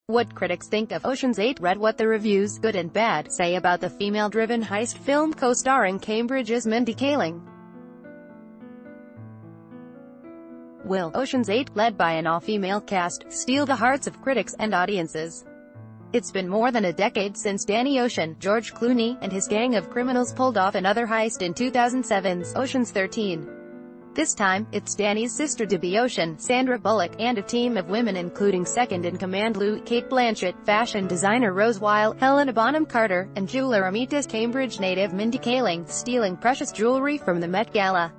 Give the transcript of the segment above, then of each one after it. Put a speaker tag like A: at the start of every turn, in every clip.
A: What critics think of Ocean's 8. Read what the reviews, good and bad, say about the female-driven heist film co-starring Cambridge's Mindy Kaling. Will Ocean's 8, led by an all-female cast, steal the hearts of critics and audiences? It's been more than a decade since Danny Ocean, George Clooney, and his gang of criminals pulled off another heist in 2007's Ocean's 13. This time, it's Danny's sister Debbie Ocean, Sandra Bullock, and a team of women including second-in-command Cate Blanchett, fashion designer Rose Weil, Helena Bonham Carter, and jeweler Amita's Cambridge native Mindy Kaling, stealing precious jewelry from the Met Gala.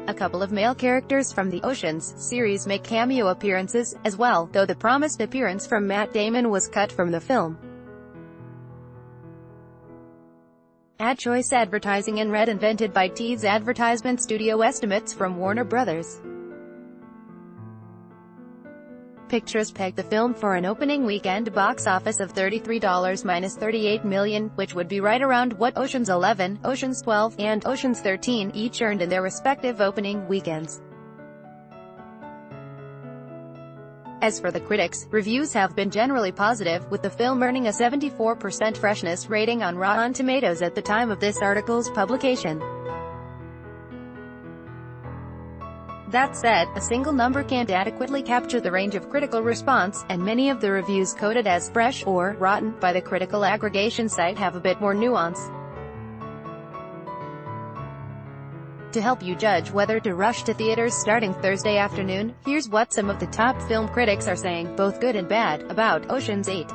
A: A couple of male characters from the Oceans series make cameo appearances, as well, though the promised appearance from Matt Damon was cut from the film. Ad choice advertising and red invented by Teads Advertisement Studio estimates from Warner Brothers Pictures pegged the film for an opening weekend box office of $33 minus $38 million, which would be right around what Ocean's 11, Ocean's 12, and Ocean's 13 each earned in their respective opening weekends. As for the critics, reviews have been generally positive, with the film earning a 74% freshness rating on Rotten Tomatoes at the time of this article's publication. That said, a single number can't adequately capture the range of critical response, and many of the reviews coded as fresh or rotten by the critical aggregation site have a bit more nuance. To help you judge whether to rush to theaters starting Thursday afternoon, here's what some of the top film critics are saying, both good and bad, about Ocean's 8.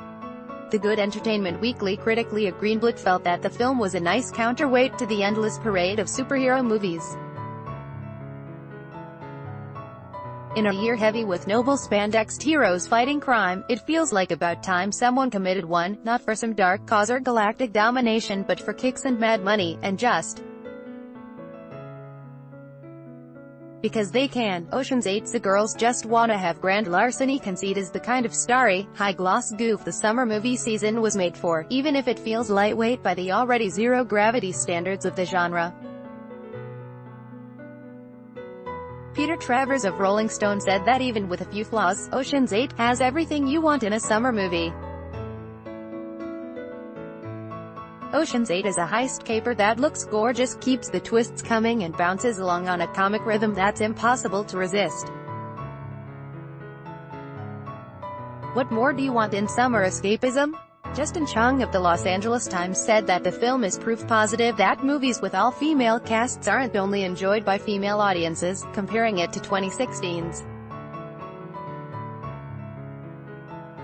A: The Good Entertainment Weekly critic Leah Greenblatt felt that the film was a nice counterweight to the endless parade of superhero movies. In a year heavy with noble spandexed heroes fighting crime, it feels like about time someone committed one, not for some dark cause or galactic domination but for kicks and mad money, and just because they can. Ocean's 8's The Girls Just Wanna Have Grand Larceny conceit is the kind of starry, high-gloss goof the summer movie season was made for, even if it feels lightweight by the already zero-gravity standards of the genre. Peter Travers of Rolling Stone said that even with a few flaws, Ocean's 8 has everything you want in a summer movie. Ocean's 8 is a heist caper that looks gorgeous, keeps the twists coming, and bounces along on a comic rhythm that's impossible to resist. What more do you want in summer escapism? Justin Chong of the Los Angeles Times said that the film is proof positive that movies with all-female casts aren't only enjoyed by female audiences, comparing it to 2016's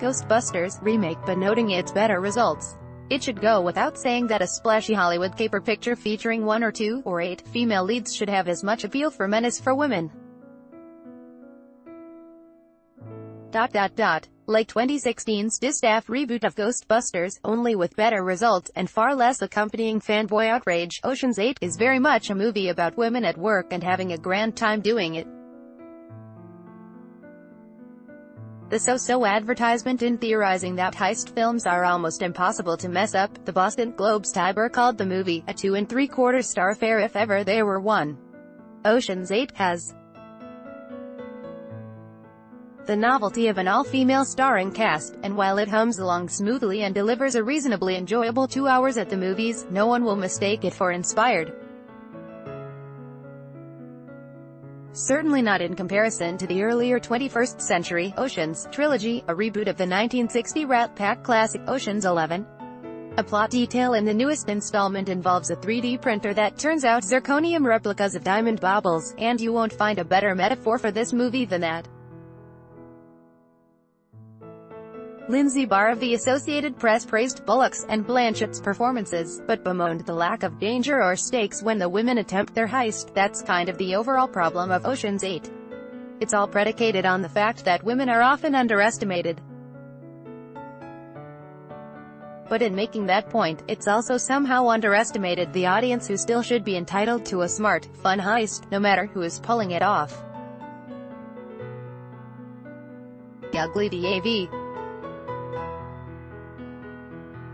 A: Ghostbusters remake but noting its better results. It should go without saying that a splashy Hollywood caper picture featuring 1 or 2, or 8, female leads should have as much appeal for men as for women. Like 2016's distaff reboot of Ghostbusters, only with better results, and far less accompanying fanboy outrage, Ocean's 8 is very much a movie about women at work and having a grand time doing it. The so-so advertisement in theorizing that heist films are almost impossible to mess up, the Boston Globe's Tiber called the movie a 2 3/4 star affair if ever there were one. Ocean's 8 has the novelty of an all-female starring cast, and while it hums along smoothly and delivers a reasonably enjoyable 2 hours at the movies, no one will mistake it for inspired. Certainly not in comparison to the earlier 21st century Ocean's trilogy, a reboot of the 1960 Rat Pack classic Ocean's 11. A plot detail in the newest installment involves a 3D printer that turns out zirconium replicas of diamond baubles, and you won't find a better metaphor for this movie than that. Lindsay Barr of the Associated Press praised Bullock's and Blanchett's performances, but bemoaned the lack of danger or stakes when the women attempt their heist. That's kind of the overall problem of Ocean's 8. It's all predicated on the fact that women are often underestimated. But in making that point, it's also somehow underestimated the audience who still should be entitled to a smart, fun heist, no matter who is pulling it off. Ugly DAV.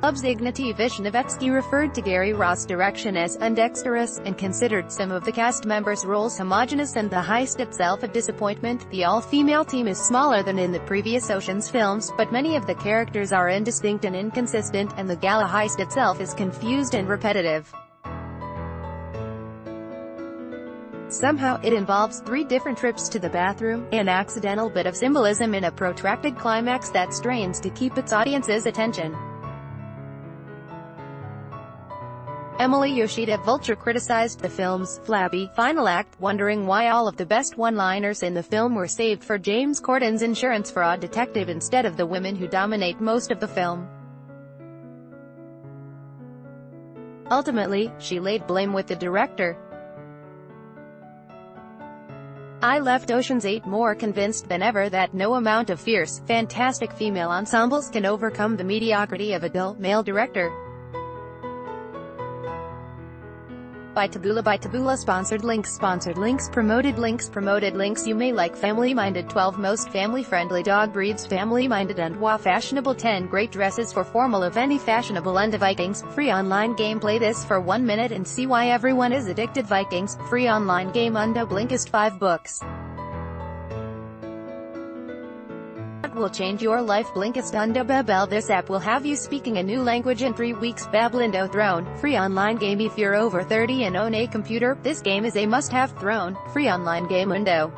A: Club's Ignatiy Vishnevetsky referred to Gary Ross' direction as undexterous, and considered some of the cast members' roles homogeneous and the heist itself a disappointment. The all-female team is smaller than in the previous Ocean's films, but many of the characters are indistinct and inconsistent, and the gala heist itself is confused and repetitive. Somehow, it involves 3 different trips to the bathroom, an accidental bit of symbolism in a protracted climax that strains to keep its audience's attention. Emily Yoshida Vulture criticized the film's flabby final act, wondering why all of the best one-liners in the film were saved for James Corden's insurance fraud detective instead of the women who dominate most of the film. Ultimately, she laid blame with the director. "I left Ocean's 8 more convinced than ever that no amount of fierce, fantastic female ensembles can overcome the mediocrity of a dull, male director." By Taboola Sponsored links Promoted links You may like family-minded 12 most family-friendly dog breeds family-minded and fashionable 10 great dresses for formal of any fashionable and Vikings. Free online game. Play this for 1 minute and see why everyone is addicted. Vikings. Free online game. Undo Blinkist 5 books will change your life. Blinkist Undo Babel. This app will have you speaking a new language in 3 weeks. Bablindo Throne. Free online game. If you're over 30 and own a computer, this game is a must-have. Throne. Free online game. Undo.